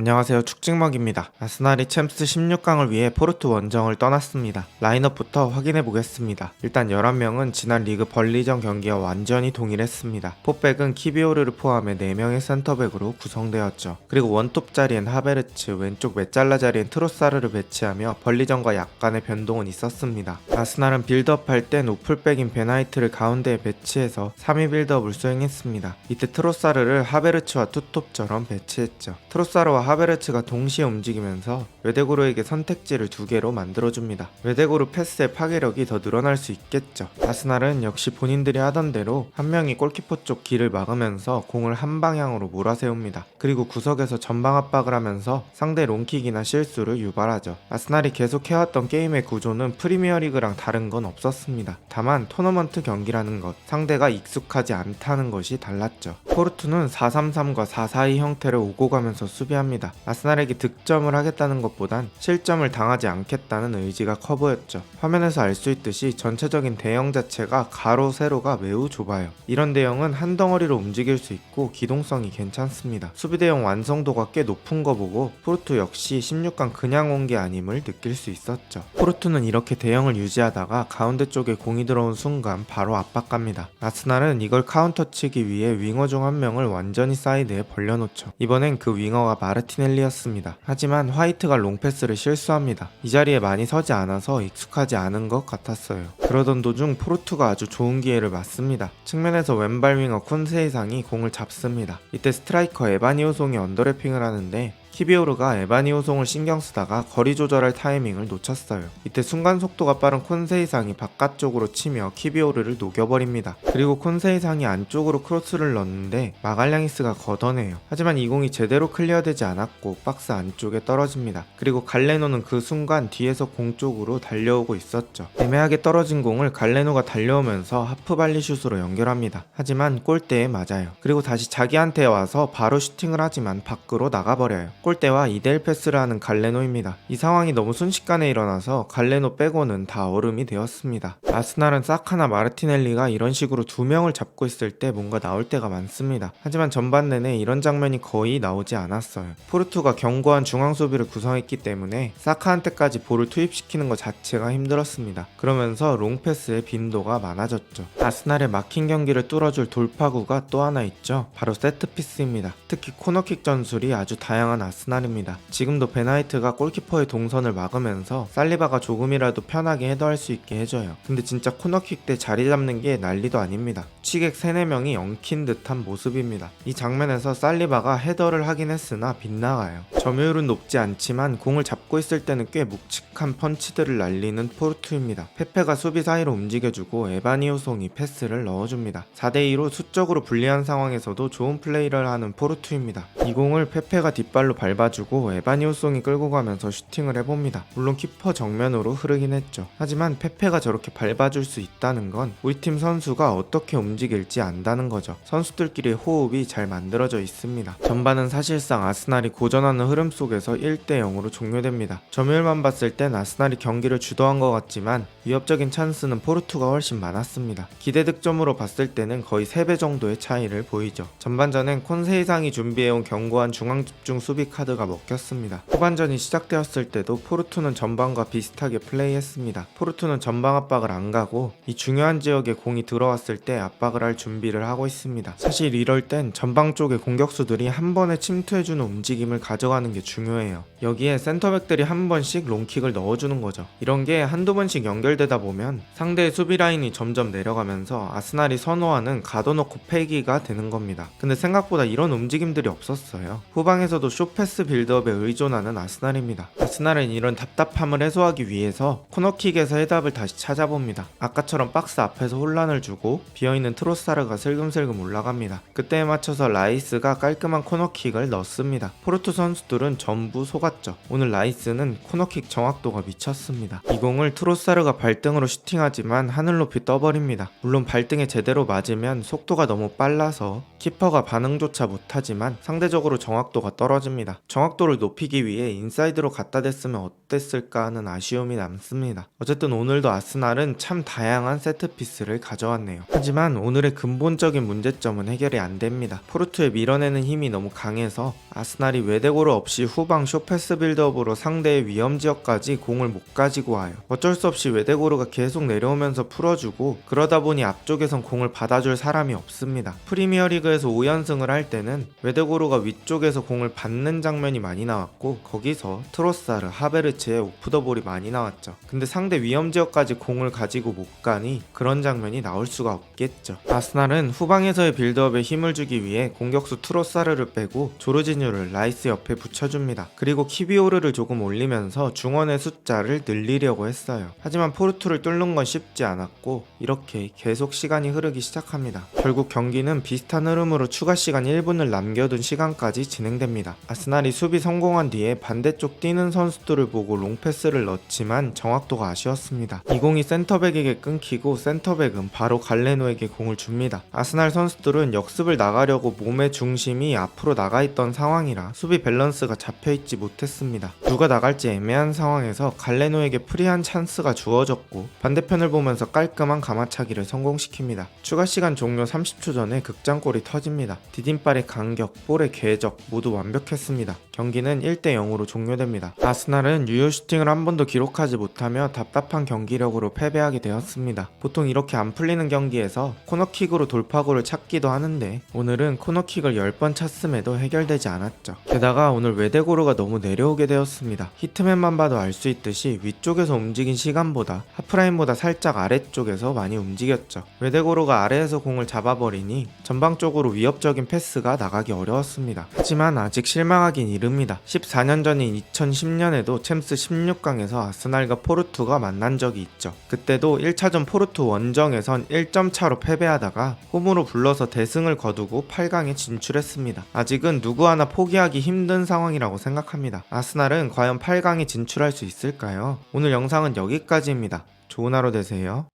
안녕하세요, 축직먹입니다. 아스날이 챔스 16강을 위해 포르투 원정을 떠났습니다. 라인업부터 확인해 보겠습니다. 일단 11명은 지난 리그 벌리전 경기와 완전히 동일했습니다. 포백은 키비오르를 포함해 4명의 센터백으로 구성되었죠. 그리고 원톱 자리엔 하베르츠, 왼쪽 메짤라 자리엔 트로사르를 배치하며 벌리전과 약간의 변동은 있었습니다. 아스날은 빌드업할 땐 우풀백인 베나이트를 가운데에 배치해서 3위 빌드업을 수행했습니다. 이때 트로사르를 하베르츠와 투톱처럼 배치했죠. 트로사르와 하베르츠가 동시에 움직이면서 웨데고르에게 선택지를 2개로 만들어줍니다. 웨데고르 패스의 파괴력이 더 늘어날 수 있겠죠. 아스날은 역시 본인들이 하던 대로 한 명이 골키퍼 쪽 길을 막으면서 공을 한 방향으로 몰아세웁니다. 그리고 구석에서 전방 압박을 하면서 상대 롱킥이나 실수를 유발하죠. 아스날이 계속 해왔던 게임의 구조는 프리미어리그랑 다른 건 없었습니다. 다만 토너먼트 경기라는 것, 상대가 익숙하지 않다는 것이 달랐죠. 포르투는 4-3-3과 4-4-2 형태를 오고 가면서 수비합니다. 아스날에게 득점을 하겠다는 것보단 실점을 당하지 않겠다는 의지가 커 보였죠. 화면에서 알 수 있듯이 전체적인 대형 자체가 가로 세로가 매우 좁아요. 이런 대형은 한 덩어리로 움직일 수 있고 기동성이 괜찮습니다. 수비 대형 완성도가 꽤 높은 거 보고 포르투 역시 16강 그냥 온 게 아님을 느낄 수 있었죠. 포르투는 이렇게 대형을 유지하다가 가운데 쪽에 공이 들어온 순간 바로 압박갑니다. 아스날은 이걸 카운터 치기 위해 윙어 중 한 명을 완전히 사이드에 벌려놓죠. 이번엔 그 윙어가 마르티넬리였습니다. 하지만 화이트가 롱패스를 실수합니다. 이 자리에 많이 서지 않아서 익숙하지 않은 것 같았어요. 그러던 도중 포르투가 아주 좋은 기회를 맞습니다. 측면에서 왼발 윙어 쿤세이상이 공을 잡습니다. 이때 스트라이커 에바니오송이 언더래핑을 하는데 키비오르가 에바니오송을 신경쓰다가 거리 조절할 타이밍을 놓쳤어요. 이때 순간 속도가 빠른 콘세이상이 바깥쪽으로 치며 키비오르를 녹여버립니다. 그리고 콘세이상이 안쪽으로 크로스를 넣는데 마갈량이스가 걷어내요. 하지만 이 공이 제대로 클리어되지 않았고 박스 안쪽에 떨어집니다. 그리고 갈레노는 그 순간 뒤에서 공 쪽으로 달려오고 있었죠. 애매하게 떨어진 공을 갈레노가 달려오면서 하프발리 슛으로 연결합니다. 하지만 골대에 맞아요. 그리고 다시 자기한테 와서 바로 슈팅을 하지만 밖으로 나가버려요. 골대와 2대1 패스를 하는 갈레노입니다. 이 상황이 너무 순식간에 일어나서 갈레노 빼고는 다 얼음이 되었습니다. 아스날은 사카나 마르티넬리가 이런 식으로 2명을 잡고 있을 때 뭔가 나올 때가 많습니다. 하지만 전반 내내 이런 장면이 거의 나오지 않았어요. 포르투가 견고한 중앙 수비를 구성했기 때문에 사카한테까지 볼을 투입시키는 것 자체가 힘들었습니다. 그러면서 롱패스의 빈도가 많아졌죠. 아스날의 막힌 경기를 뚫어줄 돌파구가 또 하나 있죠. 바로 세트피스입니다. 특히 코너킥 전술이 아주 다양한 아스날입니다. 지금도 베나이트가 골키퍼의 동선을 막으면서 살리바가 조금이라도 편하게 헤더할 수 있게 해줘요. 근데 진짜 코너킥 때 자리 잡는 게 난리도 아닙니다. 취객 3-4명이 엉킨 듯한 모습입니다. 이 장면에서 살리바가 헤더를 하긴 했으나 빗나가요. 점유율은 높지 않지만 공을 잡고 있을 때는 꽤 묵직한 펀치들을 날리는 포르투입니다. 페페가 수비 사이로 움직여주고 에바니오송이 패스를 넣어줍니다. 4대2로 수적으로 불리한 상황에서도 좋은 플레이를 하는 포르투입니다. 이 공을 페페가 뒷발로 밟아주고 에바니오송이 끌고 가면서 슈팅을 해봅니다. 물론 키퍼 정면으로 흐르긴 했죠. 하지만 페페가 저렇게 밟아줄 수 있다는 건 우리 팀 선수가 어떻게 움직일지 안다는 거죠. 선수들끼리 호흡이 잘 만들어져 있습니다. 전반은 사실상 아스날이 고전하는 흐름 속에서 1대0으로 종료됩니다. 점유율만 봤을 땐 아스날이 경기를 주도한 것 같지만 위협적인 찬스는 포르투가 훨씬 많았습니다. 기대 득점으로 봤을 때는 거의 3배 정도의 차이를 보이죠. 전반전엔 콘세이상이 준비해온 견고한 중앙 집중 수비 카드가 먹혔습니다. 후반전이 시작되었을 때도 포르투는 전반과 비슷하게 플레이했습니다. 포르투는 전방 압박을 안 가고 이 중요한 지역에 공이 들어왔을 때 압박을 할 준비를 하고 있습니다. 사실 이럴 땐 전방 쪽의 공격수들이 한 번에 침투해주는 움직임을 가져가는 게 중요해요. 여기에 센터백들이 한 번씩 롱킥을 넣어주는 거죠. 이런 게 한두 번씩 연결되다 보면 상대의 수비 라인이 점점 내려가면서 아스날이 선호하는 가둬놓고 패기가 되는 겁니다. 근데 생각보다 이런 움직임들이 없었어요. 후방에서도 쇼패스 빌드업에 의존하는 아스날입니다. 아스날은 이런 답답함을 해소하기 위해서 코너킥에서 해답을 다시 찾아봅니다. 아까처럼 박스 앞에서 혼란을 주고 비어있는 트로사르가 슬금슬금 올라갑니다. 그때에 맞춰서 라이스가 깔끔한 코너킥을 넣습니다. 포르투 선수들은 전부 속았죠. 오늘 라이스는 코너킥 정확도가 미쳤습니다. 이 공을 트로사르가 발등으로 슈팅하지만 하늘 높이 떠버립니다. 물론 발등에 제대로 맞으면 속도가 너무 빨라서 키퍼가 반응조차 못하지만 상대적으로 정확도가 떨어집니다. 정확도를 높이기 위해 인사이드로 갖다 댔으면 어땠을까 하는 아쉬움이 남습니다. 어쨌든 오늘도 아스날은 참 다양한 세트피스를 가져왔네요. 하지만 오늘의 근본적인 문제점은 해결이 안 됩니다. 포르투의 밀어내는 힘이 너무 강해서 아스날이 외대고루 없이 후방 쇼패스 빌드업으로 상대의 위험지역까지 공을 못 가지고 와요. 어쩔 수 없이 외대고루가 계속 내려오면서 풀어주고 그러다 보니 앞쪽에선 공을 받아줄 사람이 없습니다. 프리미어리그에서 5연승을 할 때는 외대고루가 위쪽에서 공을 받는 장면이 많이 나왔고 거기서 트로사르, 하베르츠의 오프더볼이 많이 나왔죠. 근데 상대 위험지역까지 공을 가지고 못 가니 그런 장면이 나올 수가 없겠죠. 아스날은 후방에서의 빌드업에 힘을 주기 위해 공격수 트로사르를 빼고 조르지뉴를 라이스 옆에 붙여줍니다. 그리고 키비오르를 조금 올리면서 중원의 숫자를 늘리려고 했어요. 하지만 포르투를 뚫는 건 쉽지 않았고 이렇게 계속 시간이 흐르기 시작합니다. 결국 경기는 비슷한 흐름으로 추가 시간 1분을 남겨둔 시간까지 진행됩니다. 아스날이 수비 성공한 뒤에 반대쪽 뛰는 선수들을 보고 롱패스를 넣지만 정확도가 아쉬웠습니다. 이 공이 센터백에게 끊기고 센터백은 바로 갈레노에게 공을 줍니다. 아스날 선수들은 역습을 나가려고 몸의 중심이 앞으로 나가있던 상황이라 수비 밸런스가 잡혀있지 못했습니다. 누가 나갈지 애매한 상황에서 갈레노에게 프리한 찬스가 주어졌고 반대편을 보면서 깔끔한 가마차기를 성공시킵니다. 추가 시간 종료 30초 전에 극장골이 터집니다. 디딤발의 간격, 볼의 궤적 모두 완벽했습니다. 경기는 1대0으로 종료됩니다. 아스날은 유효 슈팅을 한 번도 기록하지 못하며 답답한 경기력으로 패배하게 되었습니다. 보통 이렇게 안 풀리는 경기에서 코너킥으로 돌파구를 찾기도 하는데 오늘은 코너킥을 10번 찼음에도 해결되지 않았죠. 게다가 오늘 외대고루가 너무 내려오게 되었습니다. 히트맨만 봐도 알 수 있듯이 위쪽에서 움직인 시간보다 하프라인보다 살짝 아래쪽에서 많이 움직였죠. 외대고루가 아래에서 공을 잡아버리니 전방적으로 위협적인 패스가 나가기 어려웠습니다. 하지만 아직 실망하긴 이릅니다. 14년 전인 2010년에도 챔스 16강에서 아스날과 포르투가 만난 적이 있죠. 그때도 1차전 포르투 원정에선 1점 차로 패배하다가 홈으로 불러서 대승을 거두고 8강에 진출했습니다. 아직은 누구 하나 포기하기 힘든 상황이라고 생각합니다. 아스날은 과연 8강에 진출할 수 있을까요? 오늘 영상은 여기까지입니다. 좋은 하루 되세요.